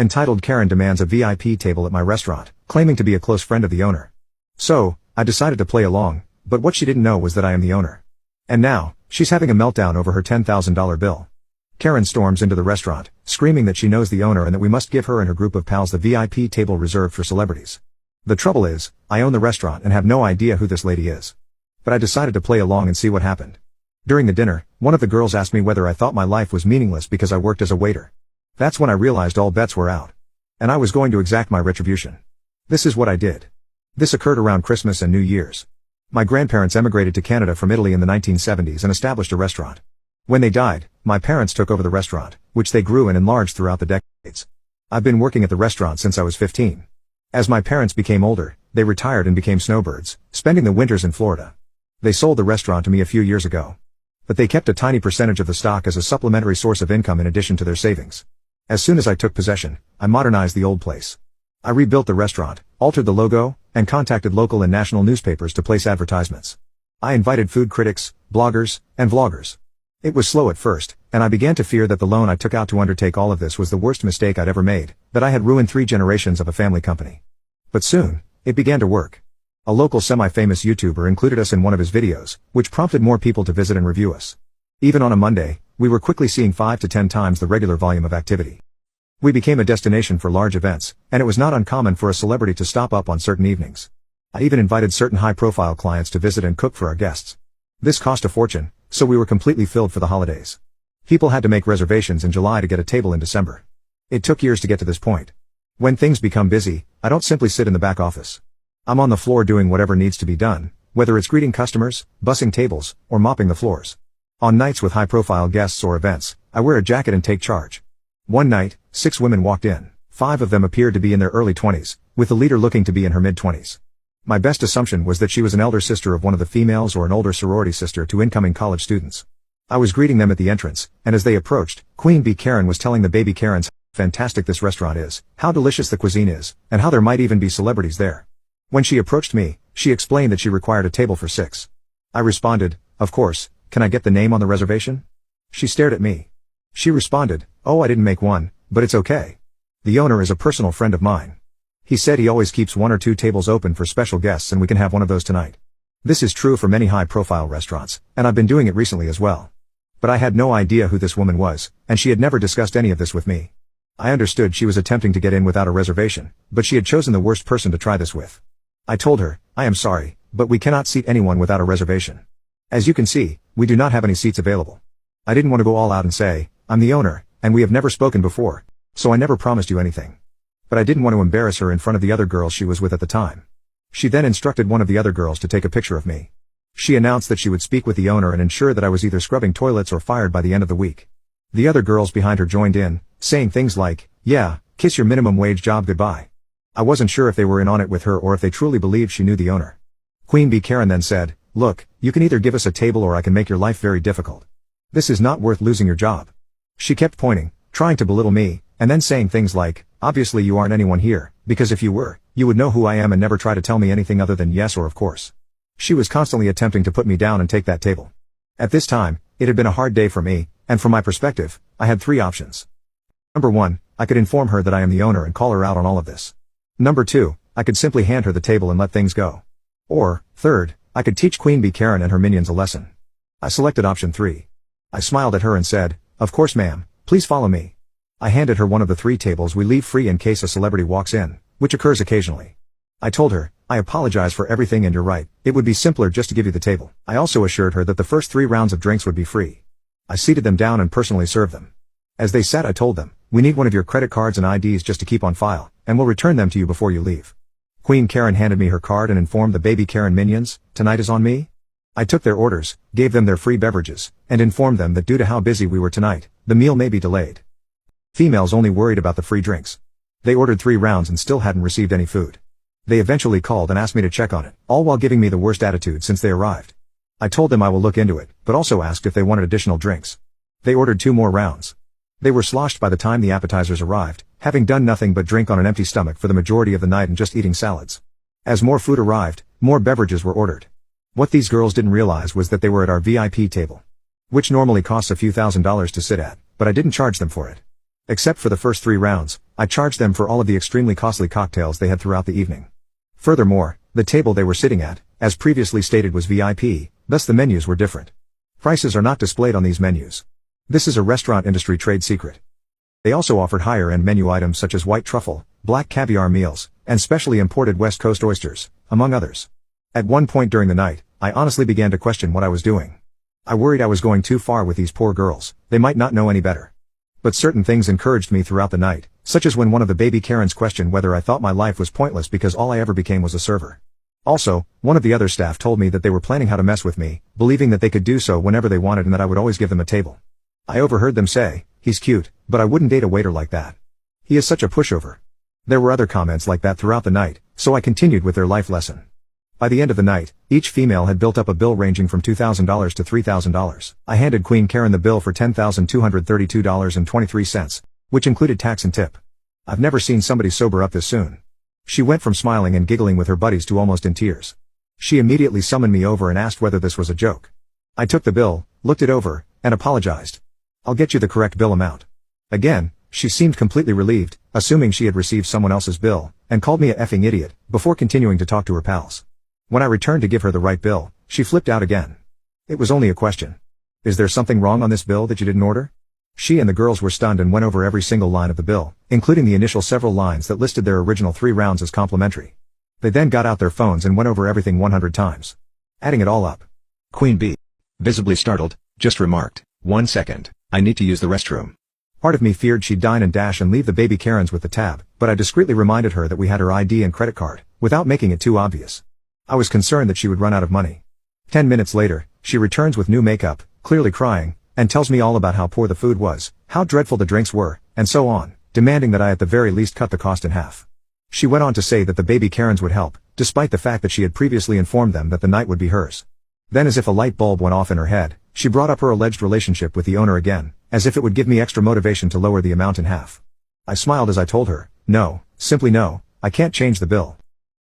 entitled Karen Demands a VIP Table at My Restaurant, claiming to be a close friend of the owner. So, I decided to play along, but what she didn't know was that I am the owner. And now, she's having a meltdown over her $10,000 bill. Karen storms into the restaurant, screaming that she knows the owner and that we must give her and her group of pals the VIP table reserved for celebrities. The trouble is, I own the restaurant and have no idea who this lady is. But I decided to play along and see what happened. During the dinner, one of the girls asked me whether I thought my life was meaningless because I worked as a waiter. That's when I realized all bets were out. And I was going to exact my retribution. This is what I did. This occurred around Christmas and New Year's. My grandparents emigrated to Canada from Italy in the 1970s and established a restaurant. When they died, my parents took over the restaurant, which they grew and enlarged throughout the decades. I've been working at the restaurant since I was 15. As my parents became older, they retired and became snowbirds, spending the winters in Florida. They sold the restaurant to me a few years ago. But they kept a tiny percentage of the stock as a supplementary source of income in addition to their savings. As soon as I took possession, I modernized the old place. I rebuilt the restaurant, altered the logo, and contacted local and national newspapers to place advertisements. I invited food critics, bloggers, and vloggers. It was slow at first, and I began to fear that the loan I took out to undertake all of this was the worst mistake I'd ever made, that I had ruined 3 generations of a family company. But soon, it began to work. A local semi-famous YouTuber included us in one of his videos, which prompted more people to visit and review us. Even on a Monday, we were quickly seeing 5 to 10 times the regular volume of activity. We became a destination for large events, and it was not uncommon for a celebrity to stop up on certain evenings. I even invited certain high-profile clients to visit and cook for our guests. This cost a fortune, so we were completely filled for the holidays. People had to make reservations in July to get a table in December. It took years to get to this point. When things become busy, I don't simply sit in the back office. I'm on the floor doing whatever needs to be done, whether it's greeting customers, bussing tables, or mopping the floors. On nights with high-profile guests or events, I wear a jacket and take charge. One night, 6 women walked in. 5 of them appeared to be in their early 20s, with the leader looking to be in her mid-20s. My best assumption was that she was an elder sister of one of the females or an older sorority sister to incoming college students. I was greeting them at the entrance, and as they approached, Queen Bee Karen was telling the baby Karens how fantastic this restaurant is, how delicious the cuisine is, and how there might even be celebrities there. When she approached me, she explained that she required a table for 6. I responded, "Of course, can I get the name on the reservation?" She stared at me. She responded, "Oh, I didn't make one, but it's okay. The owner is a personal friend of mine. He said he always keeps 1 or 2 tables open for special guests and we can have one of those tonight." This is true for many high-profile restaurants, and I've been doing it recently as well. But I had no idea who this woman was, and she had never discussed any of this with me. I understood she was attempting to get in without a reservation, but she had chosen the worst person to try this with. I told her, "I am sorry, but we cannot seat anyone without a reservation. As you can see, we do not have any seats available." I didn't want to go all out and say, "I'm the owner, and we have never spoken before, so I never promised you anything." But I didn't want to embarrass her in front of the other girls she was with at the time. She then instructed one of the other girls to take a picture of me. She announced that she would speak with the owner and ensure that I was either scrubbing toilets or fired by the end of the week. The other girls behind her joined in, saying things like, "Yeah, kiss your minimum wage job goodbye." I wasn't sure if they were in on it with her or if they truly believed she knew the owner. Queen Bee Karen then said, "Look, you can either give us a table or I can make your life very difficult. This is not worth losing your job." She kept pointing, trying to belittle me, and then saying things like, "Obviously you aren't anyone here, because if you were, you would know who I am and never try to tell me anything other than yes or of course." She was constantly attempting to put me down and take that table. At this time, it had been a hard day for me, and from my perspective, I had 3 options. Number 1, I could inform her that I am the owner and call her out on all of this. Number 2, I could simply hand her the table and let things go. Or, third, I could teach Queen Bee Karen and her minions a lesson. I selected option 3. I smiled at her and said, "Of course ma'am, please follow me." I handed her one of the 3 tables we leave free in case a celebrity walks in, which occurs occasionally. I told her, "I apologize for everything and you're right, it would be simpler just to give you the table." I also assured her that the first 3 rounds of drinks would be free. I seated them down and personally served them. As they sat I told them, "We need one of your credit cards and IDs just to keep on file, and we'll return them to you before you leave." Queen Karen handed me her card and informed the baby Karen minions, "Tonight is on me." I took their orders, gave them their free beverages, and informed them that due to how busy we were tonight, the meal may be delayed. Females only worried about the free drinks. They ordered 3 rounds and still hadn't received any food. They eventually called and asked me to check on it, all while giving me the worst attitude since they arrived. I told them I will look into it, but also asked if they wanted additional drinks. They ordered 2 more rounds. They were sloshed by the time the appetizers arrived, having done nothing but drink on an empty stomach for the majority of the night and just eating salads. As more food arrived, more beverages were ordered. What these girls didn't realize was that they were at our VIP table, which normally costs a few $1,000s to sit at, but I didn't charge them for it. Except for the first 3 rounds, I charged them for all of the extremely costly cocktails they had throughout the evening. Furthermore, the table they were sitting at, as previously stated, was VIP, thus the menus were different. Prices are not displayed on these menus. This is a restaurant industry trade secret. They also offered higher-end menu items such as white truffle, black caviar meals, and specially imported West Coast oysters, among others. At one point during the night, I honestly began to question what I was doing. I worried I was going too far with these poor girls, they might not know any better. But certain things encouraged me throughout the night, such as when one of the baby Karens questioned whether I thought my life was pointless because all I ever became was a server. Also, one of the other staff told me that they were planning how to mess with me, believing that they could do so whenever they wanted and that I would always give them a table. I overheard them say, "He's cute, but I wouldn't date a waiter like that. He is such a pushover." There were other comments like that throughout the night, so I continued with their life lesson. By the end of the night, each female had built up a bill ranging from $2,000 to $3,000. I handed Queen Karen the bill for $10,232.23, which included tax and tip. I've never seen somebody sober up this soon. She went from smiling and giggling with her buddies to almost in tears. She immediately summoned me over and asked whether this was a joke. I took the bill, looked it over, and apologized. "I'll get you the correct bill amount." Again, she seemed completely relieved, assuming she had received someone else's bill, and called me a effing idiot, before continuing to talk to her pals. When I returned to give her the right bill, she flipped out again. It was only a question. "Is there something wrong on this bill that you didn't order?" She and the girls were stunned and went over every single line of the bill, including the initial several lines that listed their original 3 rounds as complimentary. They then got out their phones and went over everything 100 times. Adding it all up. Queen B, visibly startled, just remarked, "1 second, I need to use the restroom." Part of me feared she'd dine and dash and leave the baby Karens with the tab, but I discreetly reminded her that we had her ID and credit card, without making it too obvious. I was concerned that she would run out of money. 10 minutes later, she returns with new makeup, clearly crying, and tells me all about how poor the food was, how dreadful the drinks were, and so on, demanding that I at the very least cut the cost in half. She went on to say that the baby Karens would help, despite the fact that she had previously informed them that the night would be hers. Then, as if a light bulb went off in her head, she brought up her alleged relationship with the owner again, as if it would give me extra motivation to lower the amount in half. I smiled as I told her, "No, simply no, I can't change the bill.